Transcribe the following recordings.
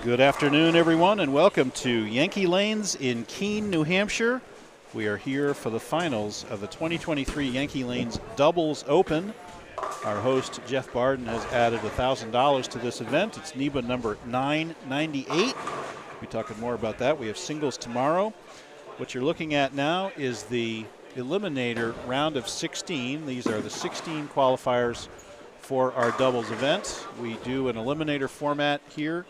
Good afternoon, everyone, and welcome to Yankee Lanes in Keene, New Hampshire. We are here for the finals of the 2023 Yankee Lanes Doubles Open. Our host, Jeff Barden, has added $1,000 to this event. It's NEBA number 998. We'll be talking more about that. We have singles tomorrow. What you're looking at now is the Eliminator round of 16. These are the 16 qualifiers for our doubles event. We do an Eliminator format here,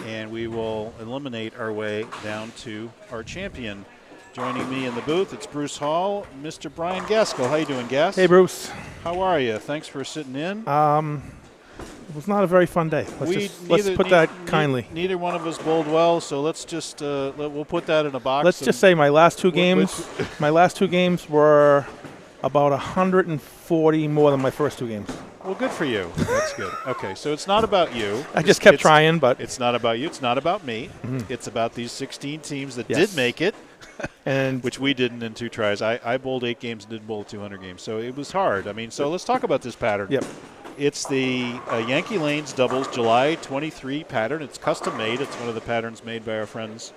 and we will eliminate our way down to our champion. Joining me in the booth, it's Bruce Hall, Mr. Brian Gaskell. How you doing, Gas? Hey, Bruce. How are you? Thanks for sitting in. It was not a very fun day. Let's put that kindly. Neither one of us bowled well, so let's just we'll put that in a box. Let's just say my last two games were about 140 more than my first two games. Well, good for you. That's good. Okay, so it's not about you. I just kept trying, but it's not about you. It's not about me. Mm-hmm. It's about these 16 teams that did make it, and which we didn't in 2 tries. I bowled 8 games and did bowl 200 games, so it was hard. I mean, so let's talk about this pattern. Yep. It's the Yankee Lanes Doubles July 23 pattern. It's custom made. It's one of the patterns made by our friends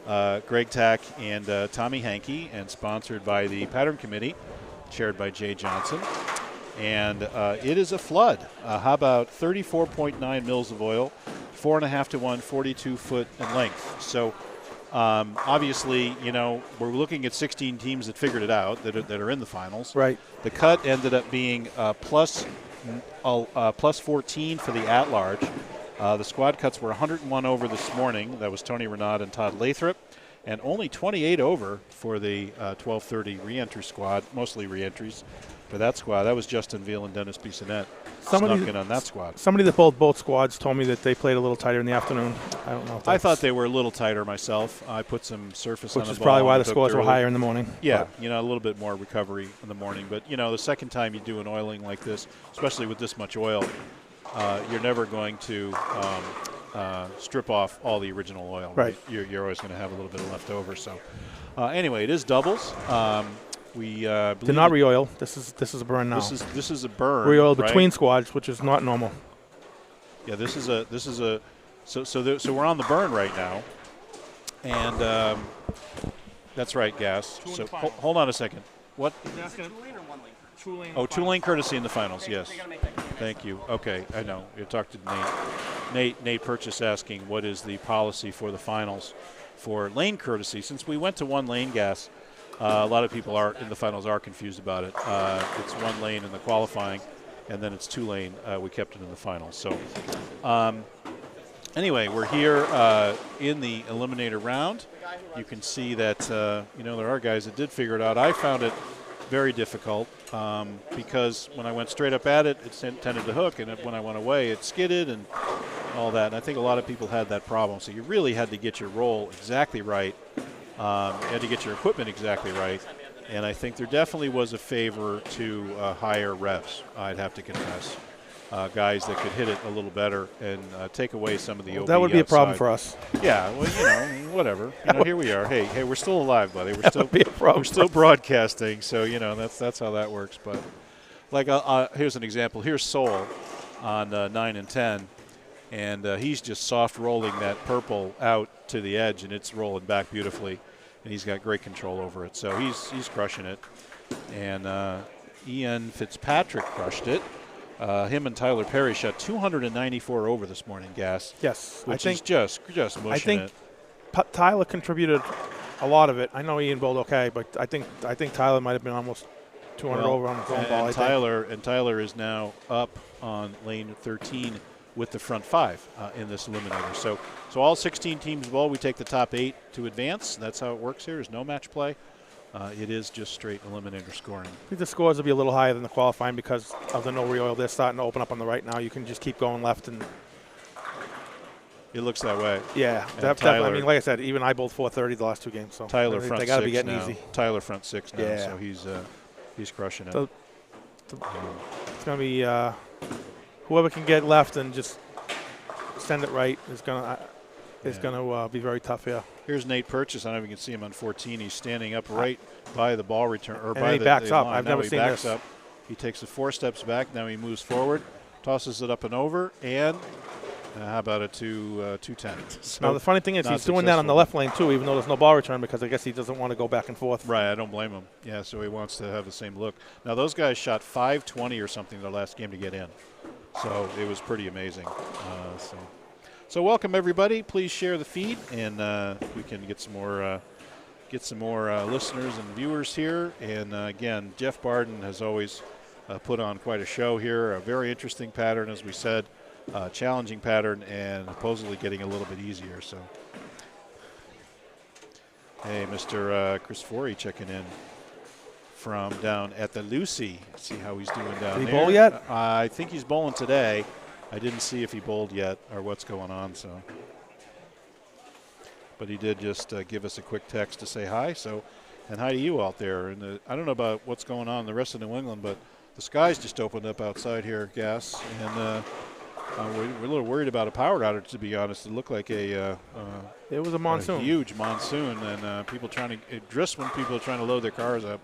Greg Tack and Tommy Hankey, and sponsored by the Pattern Committee, chaired by Jay Johnson. And it is a flood. How about 34.9 mils of oil, 4.5 to 1, 42 foot in length. So obviously, you know, we're looking at 16 teams that figured it out, that are in the finals. Right. The cut ended up being plus 14 for the at-large. The squad cuts were 101 over this morning. That was Tony Renaud and Todd Lathrop. And only 28 over for the 1230 re-entry squad, mostly re-entries. For that squad, that was Justin Veal and Dennis Bissonnette snuck in on that squad. Somebody that bowled both squads told me that they played a little tighter in the afternoon. I don't know. I thought they were a little tighter myself. I put some surface on the ball. Which is probably why the scores were higher in the morning. Yeah, you know, a little bit more recovery in the morning. But, you know, the second time you do an oiling like this, especially with this much oil, you're never going to strip off all the original oil. Right. You're always going to have a little bit left over. So, anyway, it is doubles. We did not re-oil. This is a burn now. This is a burn. Re-oil between squads, which is not normal. Yeah, so we're on the burn right now, and that's right, Gas. So hold on a second. What? 2 lane. Oh, 2 lane courtesy in the finals. Yes. Thank you. Okay, I know. You talked to Nate Purchase asking what is the policy for the finals for lane courtesy. Since we went to 1 lane, Gas. A lot of people in the finals are confused about it. It's 1 lane in the qualifying, and then it's 2 lane. We kept it in the finals. So anyway, we're here in the Eliminator round. You can see that, you know, there are guys that did figure it out. I found it very difficult because when I went straight up at it, it tended to hook, and when I went away, it skidded and all that. And I think a lot of people had that problem. So you really had to get your roll exactly right. You had to get your equipment exactly right, and I think there definitely was a favor to higher reps, I'd have to confess. Guys that could hit it a little better and take away some of the OB. That would be a problem for us. Yeah, well, you know, whatever. You know, here we are. Hey, we're still alive, buddy. We're still broadcasting, so you know that's how that works. But like, here's an example. Here's Sol on 9 and 10. And he's just soft rolling that purple out to the edge, and it's rolling back beautifully. And he's got great control over it. So he's crushing it. And Ian Fitzpatrick crushed it. Him and Tyler Perry shot 294 over this morning, Gas. Yes. Which is just mushing it. Tyler contributed a lot of it. I know Ian bowled okay, but I think Tyler might have been almost 200 over on his own ball. And Tyler is now up on lane 13 with the front 5 in this Eliminator. So all 16 teams bowl. We take the top 8 to advance. That's how it works here. There's no match play. It is just straight Eliminator scoring. I think the scores will be a little higher than the qualifying because of the no re-oil. They're starting to open up on the right now. You can just keep going left, and it looks that way. Yeah, definitely. I mean, like I said, even I bowled 430 the last 2 games. So Tyler front they got to be 6 getting now. easy. Tyler front 6 now. Yeah. So he's crushing it. It's going to be whoever can get left and just send it right is going to be very tough here. Here's Nate Purchase. I don't know if you can see him on 14. He's standing up right by the ball return, or by he the backs up. line. I've now never he seen backs this. up. He takes it 4 steps back. Now he moves forward, tosses it up and over, and How about a 210? So Now, the funny thing is not he's doing that on the left lane, too, even though there's no ball return, because I guess he doesn't want to go back and forth. Right, I don't blame him. Yeah, so he wants to have the same look. Now, those guys shot 520 or something their last game to get in. So it was pretty amazing. So welcome, everybody. Please share the feed, and we can get some more listeners and viewers here. And, again, Jeff Barden has always put on quite a show here. A very interesting pattern, as we said. Challenging pattern, and supposedly getting a little bit easier. So, hey, Mr. Chris Forey checking in from down at the Lucy. See how he's doing down there. Did he bowl yet? I think he's bowling today. I didn't see if he bowled yet or what's going on. So, but he did just give us a quick text to say hi. So, and hi to you out there. And I don't know about what's going on in the rest of New England, but the skies just opened up outside here, Gas, and. We're a little worried about a power outage, to be honest. It looked like it was a monsoon. A huge monsoon, and it drifts when people are trying to load their cars up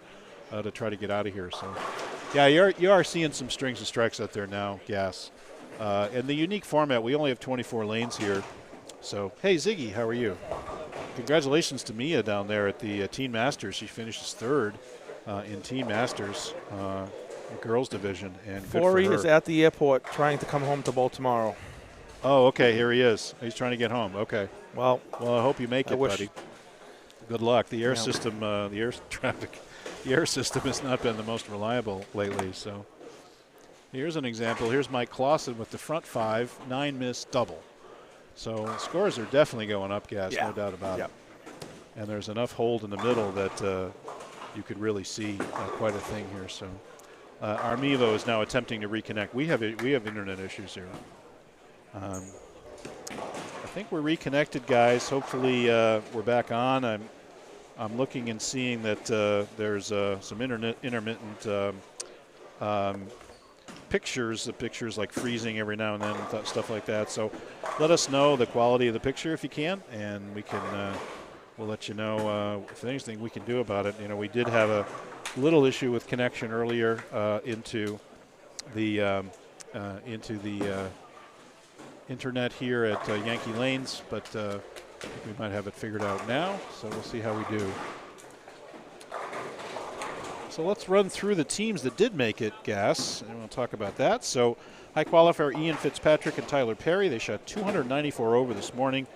to try to get out of here. So, yeah, you are seeing some strings of strikes out there now, Gas. And the unique format, we only have 24 lanes here. So, hey, Ziggy, how are you? Congratulations to Mia down there at the Teen Masters. She finishes third in Teen Masters. Girls division, and Forey good for her. is at the airport trying to come home to bowl tomorrow. Oh, okay, here he is. He's trying to get home. Okay. Well, I hope you make it, buddy. Good luck. The air system, the air system has not been the most reliable lately. So here's an example. Here's Mike Clausen with the front 5, 9 miss double. So scores are definitely going up, Gas, no doubt about it. And there's enough hold in the middle that you could really see quite a thing here. So. Armivo is now attempting to reconnect. We have internet issues here. I think we're reconnected, guys. Hopefully we're back on. I'm looking and seeing that there's some intermittent pictures. The pictures like freezing every now and then, stuff like that. So let us know the quality of the picture if you can, and we can. We'll let you know if there's anything we can do about it. You know, we did have a little issue with connection earlier into the internet here at Yankee Lanes, but we might have it figured out now, so we'll see how we do. So let's run through the teams that did make it, Gas, and we'll talk about that. So high qualifier Ian Fitzpatrick and Tyler Perry, they shot 294 over this morning.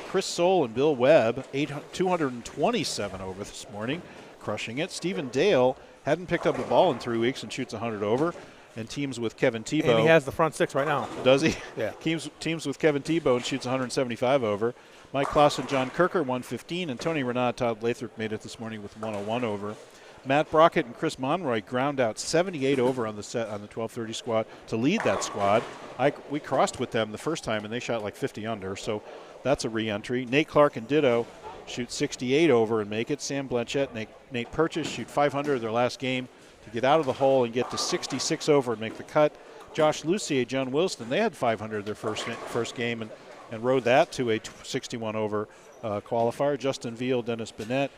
Chris Soule and Bill Webb, 227 over this morning, crushing it. Stephen Dale hadn't picked up a ball in 3 weeks and shoots 100 over. And teams with Kevin Tebow. And he has the front 6 right now. Does he? Yeah. Teams with Kevin Tebow and shoots 175 over. Mike Clausen, John Kirker, 115. And Tony Renat, Todd Lathrop made it this morning with 101 over. Matt Brockett and Chris Monroy ground out 78 over on the 1230 squad to lead that squad. We crossed with them the first time, and they shot like 50 under. So that's a re-entry. Nate Clark and Ditto shoot 68 over and make it. Sam Blanchett, Nate Purchase shoot 500 their last game to get out of the hole and get to 66 over and make the cut. Josh Lucier, John Wilson, they had 500 their first game and rode that to a 61 over qualifier. Justin Veal, Dennis Bissonnette,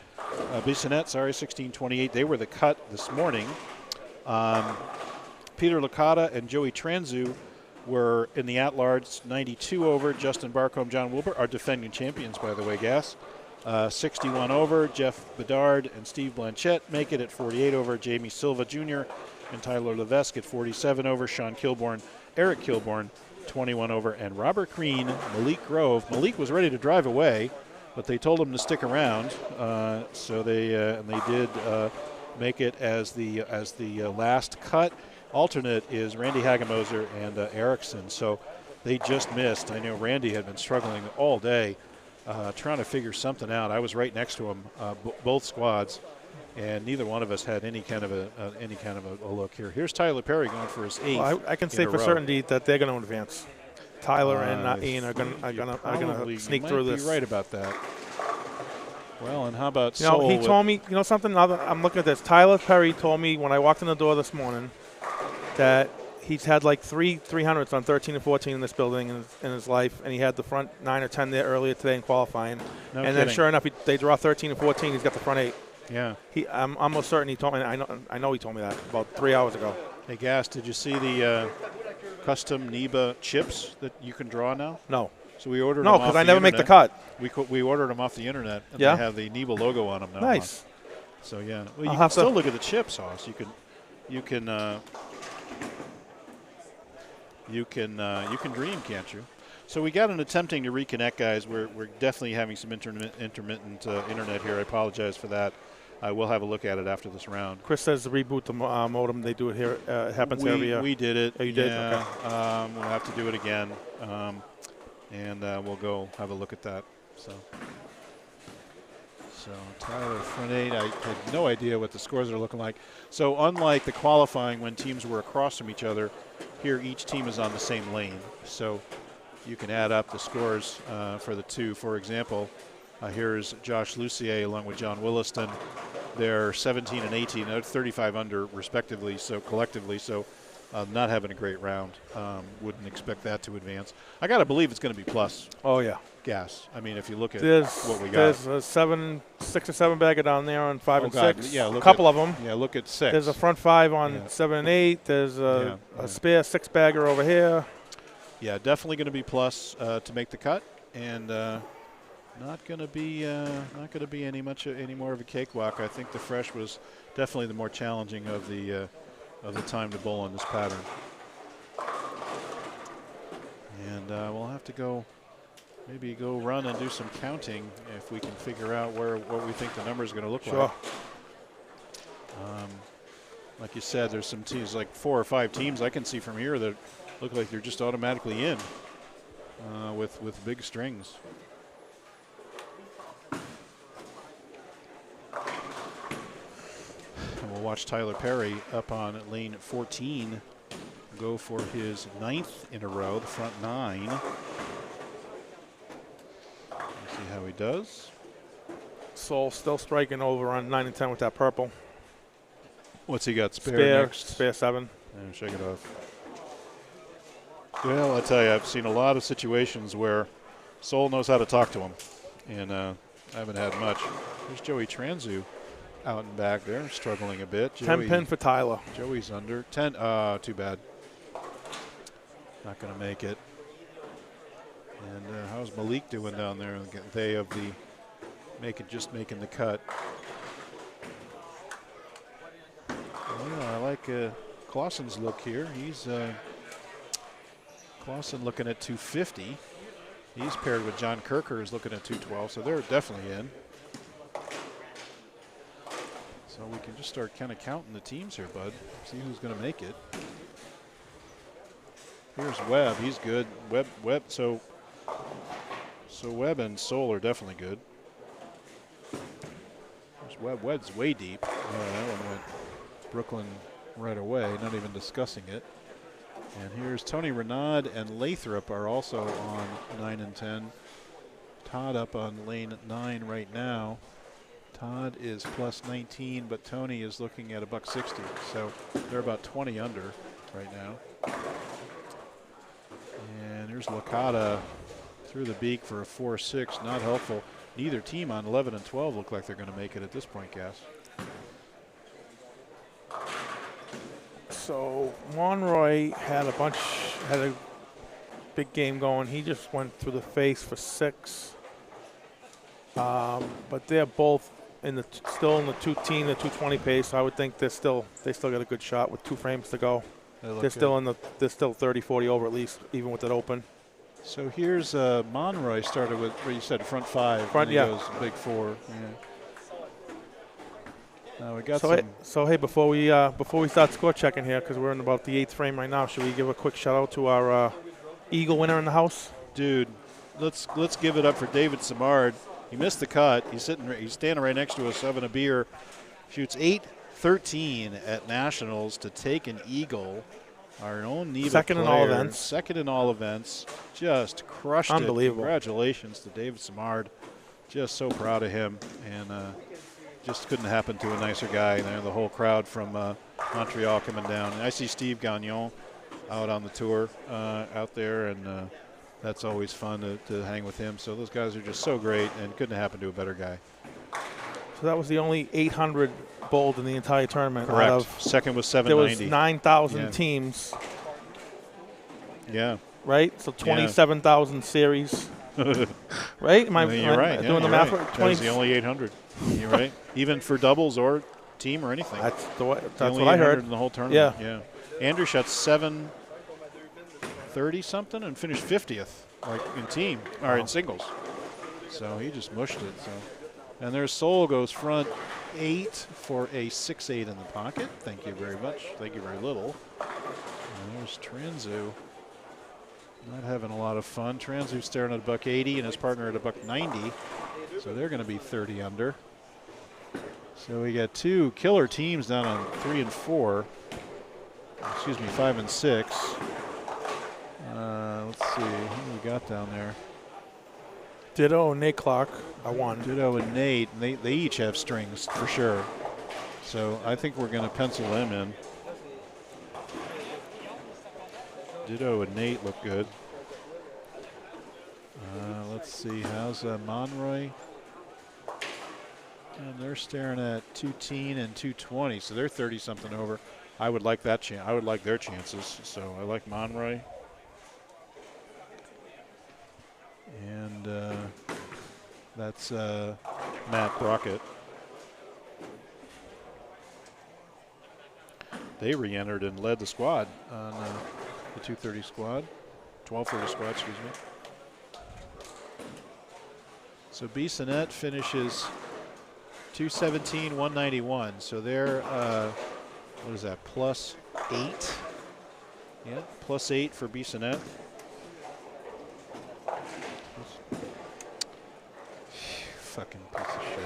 1628. They were the cut this morning. Peter Licata and Joey Tranzu were in the at-large, 92 over. Justin Barcombe, John Wilbur are defending champions, by the way, Gas. 61 over. Jeff Bedard and Steve Blanchett make it at 48 over. Jamie Silva Jr. and Tyler Levesque at 47 over. Sean Kilborn, Eric Kilborn, 21 over. And Robert Green, Malik Grove. Malik was ready to drive away, but they told him to stick around. So they did make it as the last cut. Alternate is Randy Hagemoser and Erickson. So they just missed. I know Randy had been struggling all day trying to figure something out. I was right next to him, both squads, and neither one of us had any kind of a look here. Here's Tyler Perry going for his 8th. Well, I can say for certainty that they're going to advance. Tyler and Ian are going to sneak through this. You're right about that. Well, and how about Soule? He told me, something. I'm looking at this. Tyler Perry told me when I walked in the door this morning that he's had like 300s on 13 and 14 in this building in his life, and he had the front 9 or 10 there earlier today in qualifying. No and kidding. Then sure enough, they draw 13 and 14. He's got the front 8. Yeah. I'm almost certain he told me. I know he told me that about 3 hours ago. Hey, Gas, did you see the custom NEBA chips that you can draw now? No. So we ordered No, them off because the I never make the internet. cut. We ordered them off the internet, and Yeah? they have the NEBA logo on them now. Nice. So yeah, well, I'll you can have still to- look at the chips, Hoss. You can dream, can't you? So we got an attempting to reconnect, guys. We're definitely having some intermittent internet here. I apologize for that. I will have a look at it after this round. Chris says to reboot the modem. They do it here. It happens every year. We did it. Oh, you did? Yeah. Okay. We'll have to do it again, and we'll go have a look at that. So Tyler front 8. I had no idea what the scores are looking like. So unlike the qualifying when teams were across from each other, here each team is on the same lane. So you can add up the scores for the two. For example, here's Josh Lucier along with John Williston. They're 17 and 18. They're 35 under respectively, so collectively. So not having a great round. Wouldn't expect that to advance. I got to believe it's going to be plus Oh, yeah. gas. I mean, if you look at There's what we got. There's a 6 or 7 bagger down there on 5 Oh, and God. 6. Yeah, a look couple at- of them. Yeah, look at 6. There's a front 5 on Yeah. 7 and 8. There's a Yeah. spare 6 bagger over here. Yeah, definitely going to be plus to make the cut, and not going to be any more of a cakewalk. I think the fresh was definitely the more challenging of the time to bowl in this pattern. And we'll have to maybe go run and do some counting if we can figure out what we think the number is going to look Sure. like. Like you said, there's some teams, like 4 or 5 teams I can see from here that look like they're just automatically in with big strings. And we'll watch Tyler Perry up on lane 14 go for his 9th in a row, the front 9. Let's see how he does. Soul still striking over on 9 and 10 with that purple. What's he got? Spare next? Spare 7. And shake it off. Well, I tell you, I've seen a lot of situations where Soul knows how to talk to him, and I haven't had much. There's Joey Transu out and back there, struggling a bit. 10 pin for Tyler. Joey's under 10. Too bad. Not going to make it. And how's Malik doing down there? They of the just making the cut. Well, I like Clausen's look here. He's Clausen looking at 250. He's paired with John Kirker, who's looking at 212, so they're definitely in. So we can just start kind of counting the teams here, bud. See who's going to make it. Here's Webb. He's good. Webb. So Webb and Soul are definitely good. There's Webb. Webb's way deep. That one went Brooklyn right away, not even discussing it. And here's Tony Renaud and Lathrop are also on 9 and 10. Todd up on lane 9 right now. Todd is plus 19, but Tony is looking at $1.60. So they're about 20 under right now. And here's Licata through the beak for a 4-6. Not helpful. Neither team on 11 and 12 look like they're going to make it at this point, Cass. So Monroy had a big game going. He just went through the face for 6. But they're both still in the 220 pace. So I would think they still got a good shot with 2 frames to go. They're still 30-40 over at least, even with it open. So here's Monroy started with where you said front 5. Front, and yeah. Goes big 4. Yeah. We got So hey, before we start score checking here, because we're in about the 8th frame right now, should we give a quick shout out to our Eagle winner in the house? Dude, let's give it up for David Samard. He missed the cut. He's standing right next to us having a beer. Shoots 8-13 at Nationals to take an Eagle. Our own NEBA Second in all events. Second in all events. Just crushed it. Unbelievable. Congratulations to David Samard. Just so proud of him. And just couldn't happen to a nicer guy. And the whole crowd from Montreal coming down. And I see Steve Gagnon out on the tour out there, and that's always fun to hang with him. So those guys are just so great, and couldn't happen to a better guy. So that was the only 800 bowled in the entire tournament. Correct. Out of, Second was there 790. was 9,000 teams. Yeah. right? So 27,000 series. Right? Am I You're right. doing the you're math right. right? That was the only 800. You're right. Even for doubles or team or anything. That's what only I heard. In the whole tournament. Yeah. Andrew shot 730 something and finished 50th, like in team or in singles. So he just mushed it. So, and there's Sol goes front 8 for a 6-8 in the pocket. Thank you very much. Thank you very little. And there's Transu. Not having a lot of fun. Transu staring at $180 and his partner at $190. So they're going to be 30 under. So we got two killer teams down on 3 and 4. Excuse me, 5 and 6. Let's see, who we got down there? Ditto and Nate Clark. I won. Ditto and Nate. And they each have strings for sure. So I think we're going to pencil them in. Ditto and Nate look good. Let's see, how's Monroy? And they're staring at 210 and 220, so they're 30-something over. I would like that chance. I would like their chances. So I like Monroy. And that's Matt Brockett. They re-entered and led the squad on the 230 squad, 1230 squad, excuse me. So Bissonnette finishes 217, 191. So they're, what is that, +8? Yeah, +8 for Bissonnette. Fucking piece of shit.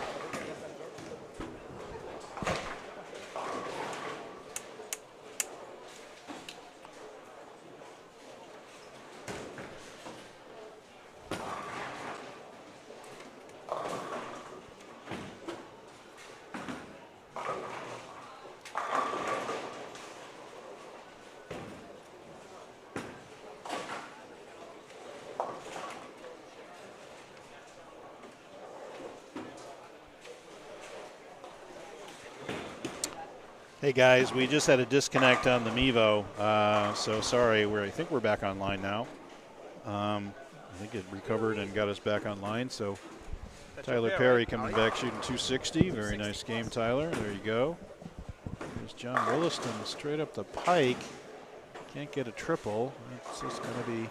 Hey guys, we just had a disconnect on the Mevo, so sorry. I think we're back online now. I think it recovered and got us back online. So Tyler Perry coming back shooting 260. Very nice game, Tyler. There you go. There's John Williston straight up the pike. Can't get a triple. It's just going to be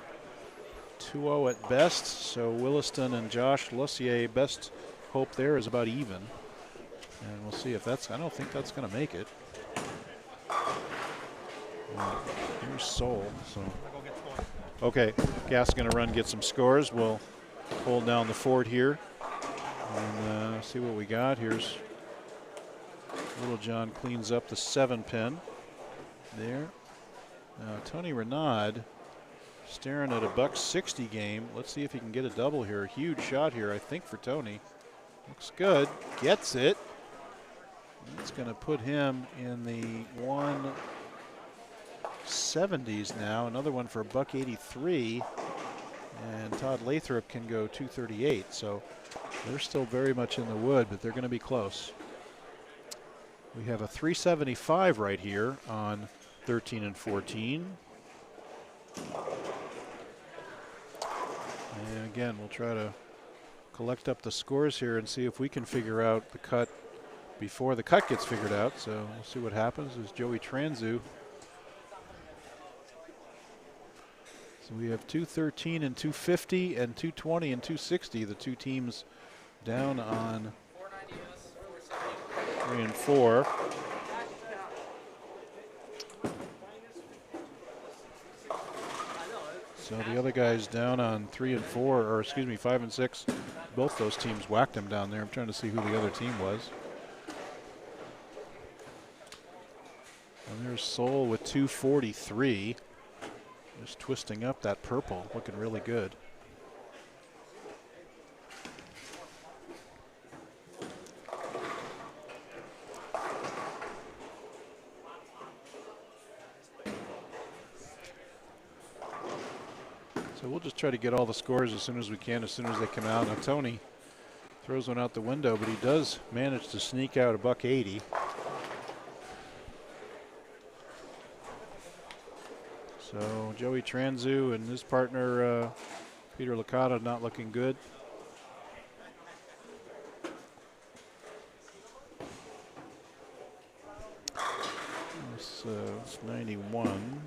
2-0 at best. So Williston and Josh Lussier, best hope there is about even. And we'll see if that's, I don't think that's going to make it. Here's Sol. So, okay, Gas is going to run, get some scores. We'll hold down the fort here and see what we got. Here's Little John cleans up the 7-pin there. Now Tony Renaud staring at a $160 game. Let's see if he can get a double here. A huge shot here, I think, for Tony. Looks good. Gets it. That's going to put him in the 170s now. Another one for $183. And Todd Lathrop can go 238. So they're still very much in the wood, but they're going to be close. We have a 375 right here on 13 and 14. And again, we'll try to collect up the scores here and see if we can figure out the cut before the cut gets figured out. So we'll see what happens. There's Joey Transu. So we have 213 and 250 and 220 and 260. The two teams down on 3 and 4. So the other guys down on 3 and 4, or excuse me, 5 and 6. Both those teams whacked them down there. I'm trying to see who the other team was. And there's Sol with 243. Just twisting up that purple, looking really good. So we'll just try to get all the scores as soon as we can, as soon as they come out. Now Tony throws one out the window, but he does manage to sneak out a $180. So Joey Tranzu and his partner Peter Licata not looking good. So it's 91.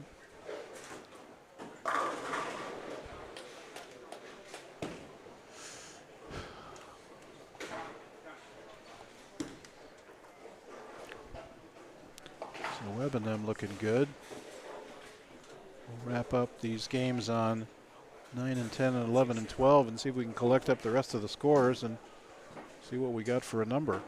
So Webb and them looking good. We'll wrap up these games on 9 and 10 and 11 and 12 and see if we can collect up the rest of the scores and see what we got for a number.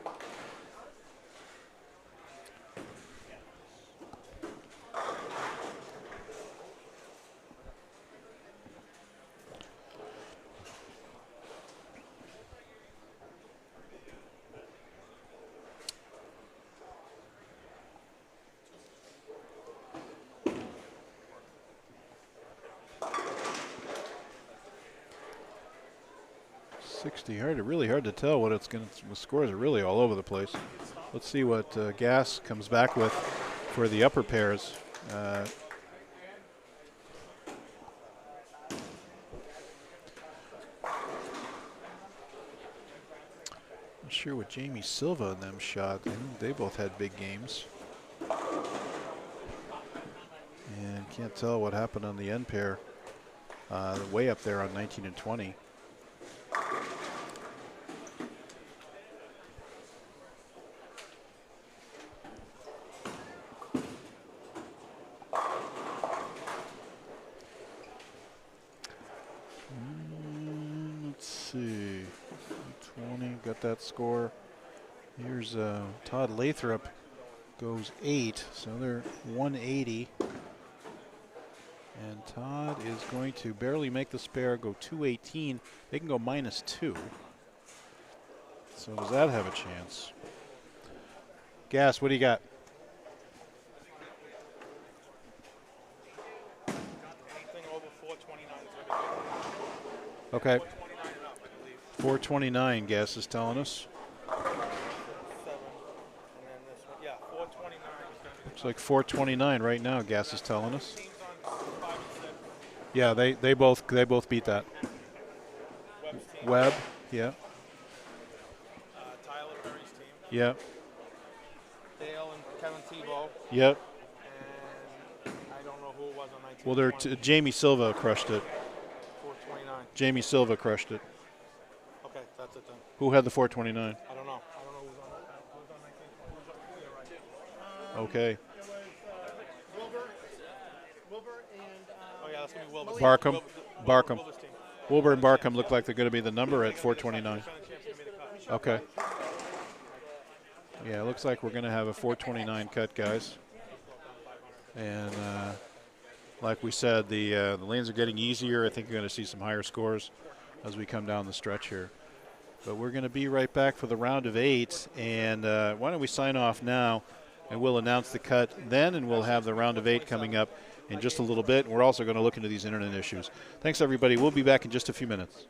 Really hard to tell what it's going to. The scores are really all over the place. Let's see what Gas comes back with for the upper pairs. Not sure what Jamie Silva and them shot. They both had big games. And can't tell what happened on the end pair. Way up there on 19 and 20. Got that score. Here's Todd Lathrop goes 8, so they're 180. And Todd is going to barely make the spare, go 218. They can go -2. So does that have a chance? Gas, what do you got? Anything over 429. Okay. 429, Gas is telling us. 7, and then this one. Yeah, 429. Looks like 429 right now, Gas is telling us. Yeah, they both beat that. Webb, yeah. Tyler Perry's team. Yeah. Dale and Kevin Tebow. Yep. And I don't know who it was on 19. Well, Jamie Silva crushed it. 429. Jamie Silva crushed it. Okay, that's it then. Who had the 429? I don't know. I don't know who's on 19. Who's on Okay. Wilbur and Oh yeah, that's gonna be Wilbur. Barkham. Wilbur's team. Wilbur and Barkham look like they're going to be the number at 429. Okay. Yeah, it looks like we're going to have a 429 cut, guys. And like we said, the lanes are getting easier. I think you're going to see some higher scores as we come down the stretch here. But we're going to be right back for the round of 8. And why don't we sign off now, and we'll announce the cut then, and we'll have the round of 8 coming up in just a little bit. We're also going to look into these internet issues. Thanks, everybody. We'll be back in just a few minutes.